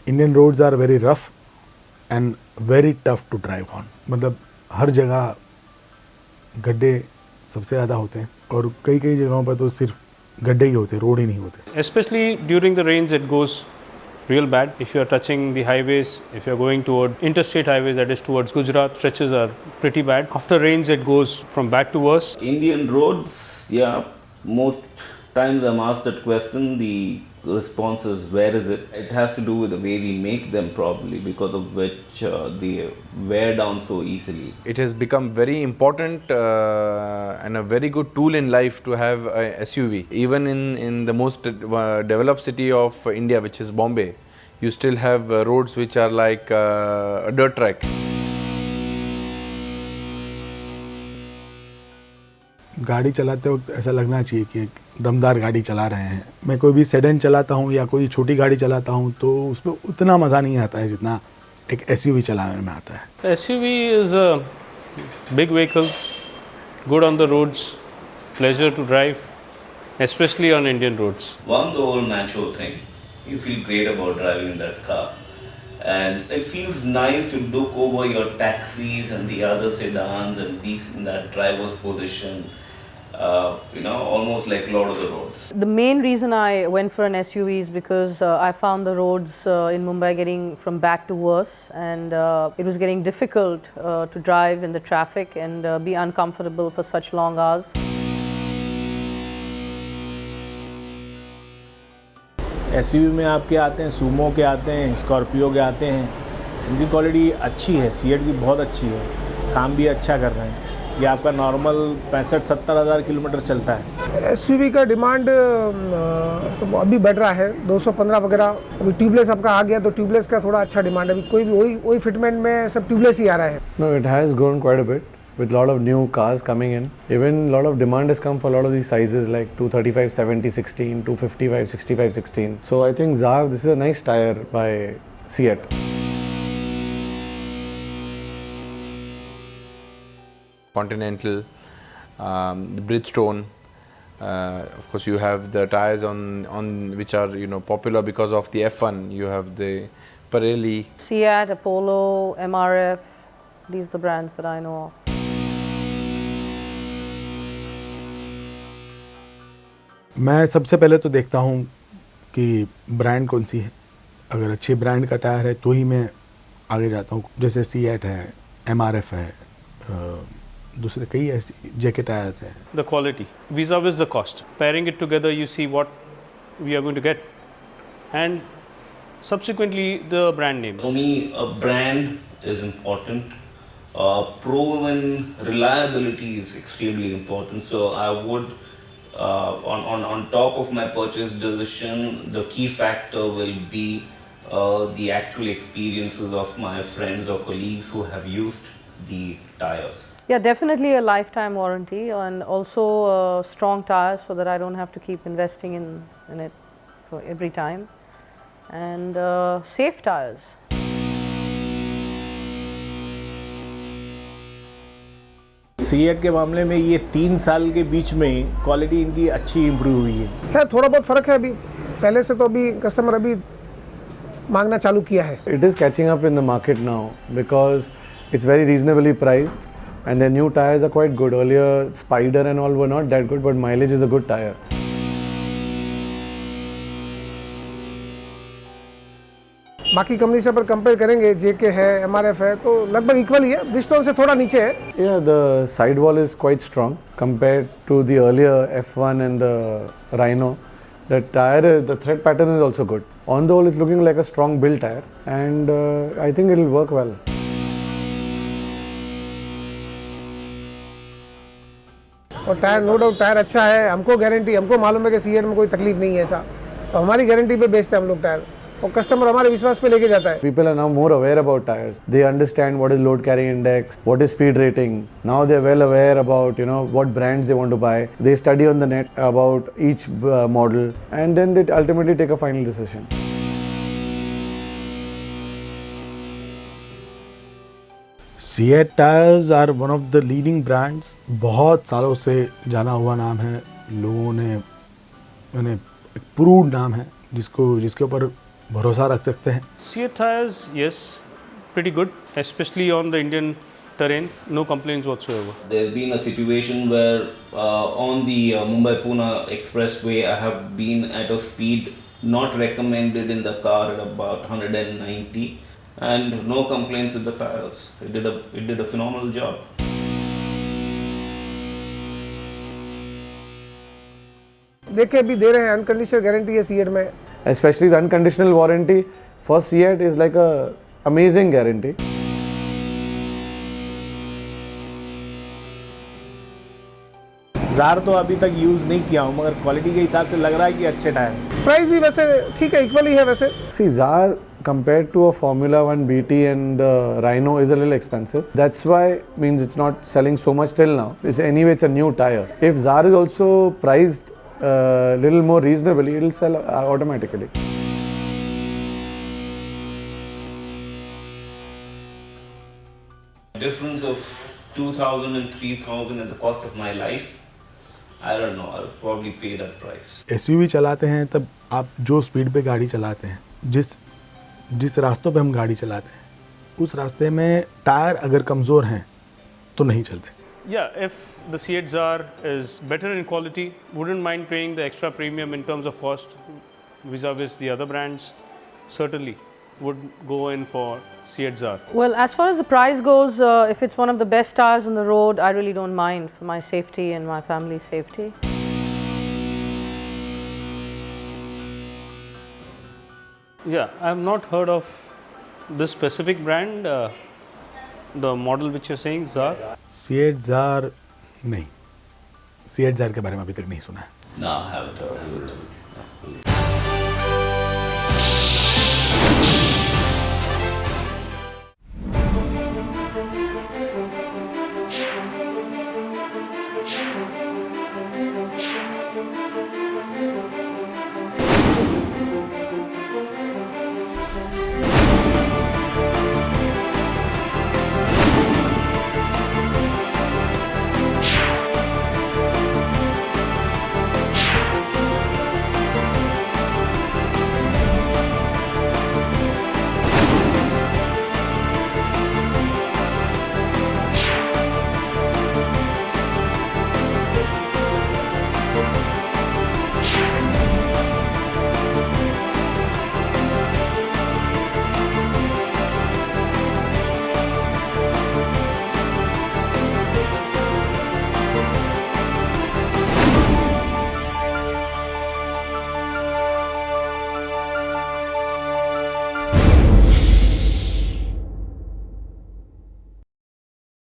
Indian roads are very rough and very tough to drive on. मतलब हर जगह गड्ढे सबसे ज़्यादा होते हैं और कई कई जगहों पर तो सिर्फ गड्ढे ही होते हैं, रोड ही नहीं होते. Especially during the rains, it goes real bad. If you are touching the highways, if you are going toward interstate highways, that is towards Gujarat, stretches are pretty bad. After rains, it goes from bad to worse. Indian roads, yeah, most times I'm asked that question, the response is where is it? It has to do with the way we make them probably, because of which they wear down so easily. It has become very important and a very good tool in life to have a SUV. Even in the most developed city of India, which is Bombay, you still have roads which are like a dirt track. गाड़ी चलाते वक्त ऐसा लगना चाहिए कि एक दमदार गाड़ी चला रहे हैं. मैं कोई भी सेडन चलाता हूँ या कोई छोटी गाड़ी चलाता हूँ तो उसमें उतना मज़ा नहीं आता है जितना एक SUV चलाने में आता है. SUV is a big vehicle, good on the roads, pleasure to drive, especially on Indian roads. One, the whole macho thing. You feel great about driving that car. And it feels nice to look over your taxis and the other sedans and be in that driver's position. Almost like Lord of the Roads. The main reason I went for an SUV is because I found the roads in Mumbai getting from bad to worse, and it was getting difficult to drive in the traffic and be uncomfortable for such long hours. SUV में आपके आते हैं, Sumo के आते हैं, Scorpio के आते हैं. इनकी क्वालिटी अच्छी है, सीएट की बहुत अच्छी है, काम भी अच्छा कर रहे हैं. ये आपका नॉर्मल 65-70 हज़ार किलोमीटर चलता है. SUV का डिमांड सब अभी बढ़ रहा है, 215 वगैरह. अभी ट्यूबलेस आपका आ गया तो ट्यूबलेस का थोड़ा अच्छा डिमांड है. अभी कोई भी वही फिटमेंट में सब ट्यूबलेस ही आ रहा है. No, it has grown quite a bit with lot of new cars coming in. Even lot of demand has come for a lot of these sizes like 235 70 16, 255 65 16. So I think Zav, this is a nice tire by Seat. Continental, the Bridgestone. Of course, you have the tires on which are popular because of the F1. You have the Pirelli, Seat, Apollo, MRF, these are the brands that I know of. मैं सबसे पहले तो देखता हूँ कि brand कौन सी है. अगर अच्छे ब्रांड का टायर है तो ही मैं आगे जाता हूँ. जैसे Seat है, MRF है, दूसरे कई ऐसे जेके टायर्स हैं. The quality vis-a-vis the cost. Pairing it together, you see what we are going to get, and subsequently the brand name. For me, a brand is important. Proven reliability is extremely important. So I would, on top of my purchase decision, the key factor will be the actual experiences of my friends or colleagues who have used the tires. Yeah, definitely a lifetime warranty, and also strong tires so that I don't have to keep investing in it for every time, and safe tires. CEAT के मामले में ये 3 साल के बीच में quality इनकी अच्छी improve हुई है. थोड़ा बहुत फ़र्क है अभी पहले से. तो अभी कस्टमर अभी मांगना चालू किया है. It is catching up in the market now because it's very reasonably priced and their new tires are quite good. Earlier Spider and all were not that good, but mileage is a good tire. बाकी company से अगर compare करेंगे, जेके है, MRF है, तो लगभग equal ही है. Bridgestone से थोड़ा नीचे है. Yeah, the sidewall is quite strong compared to the earlier F1 and the Rhino. The tire, the thread pattern is also good. On the whole, it's looking like a strong build tire, and I think it will work well. और tyre no doubt tyre अच्छा है. हमको guarantee, हमको मालूम है कि CEAT में कोई तकलीफ नहीं है ऐसा, तो हमारी गारंटी पे बेचते हैं हम लोग टायर, और कस्टमर हमारे विश्वास पे लेके जाता है. People are now more aware about tires. They understand what is load carrying index, what is speed rating. Now they are well aware about what brands they want to buy. They study on the net about each model, and then they ultimately take a final decision. Seat tires are one of the leading brands. बहुत सालों से जाना हुआ नाम है. लोगों ने एक प्रूव्ड नाम है जिसके ऊपर भरोसा रख सकते हैं? Seat tires, yes, pretty good, especially on the Indian terrain. No complaints whatsoever. There's been a situation where on the Mumbai-Pune expressway, I have been at a speed not recommended in the car at about 190, and no complaints with the tires. It did a phenomenal job. देख के भी दे रहे हैं, unconditional guarantee है CEAT में. Especially the unconditional warranty for Seat is like a amazing guarantee. Jar तो अभी तक यूज़ नहीं किया हूँ, मगर क्वालिटी के हिसाब से लग रहा है कि अच्छे टायर हैं. प्राइस भी वैसे ठीक है, इक्वल ही है वैसे. See, ZAR compared to a Formula 1 BT and the Rhino is a little expensive. That's why means it's not selling so much till now. Anyway, it's a new tire. If ZAR is also priced little more reasonably, it will sell automatically. Difference of 2,000 and 3,000 at the cost of my life. I don't know. I'll probably pay that price. SUV चलाते हैं तब आप जो speed पे गाड़ी चलाते हैं, जिस रास्तों पे हम गाड़ी चलाते हैं, उस रास्ते में टायर अगर कमज़ोर हैं तो नहीं चलते. Yeah, if the Seat Zar is better in quality, wouldn't mind paying the extra premium in terms of cost vis-a-vis the other brands. Certainly would go in for Seat Zar. Well, as far as the price goes, if it's one of the best tires on the road, I really don't mind for my safety and my family's safety. Yeah, I have not heard of this specific brand, the model which you're saying, Zar. Seat Zar नहीं, Seat Zar के बारे में अभी तक नहीं सुना है. No, I haven't heard of it.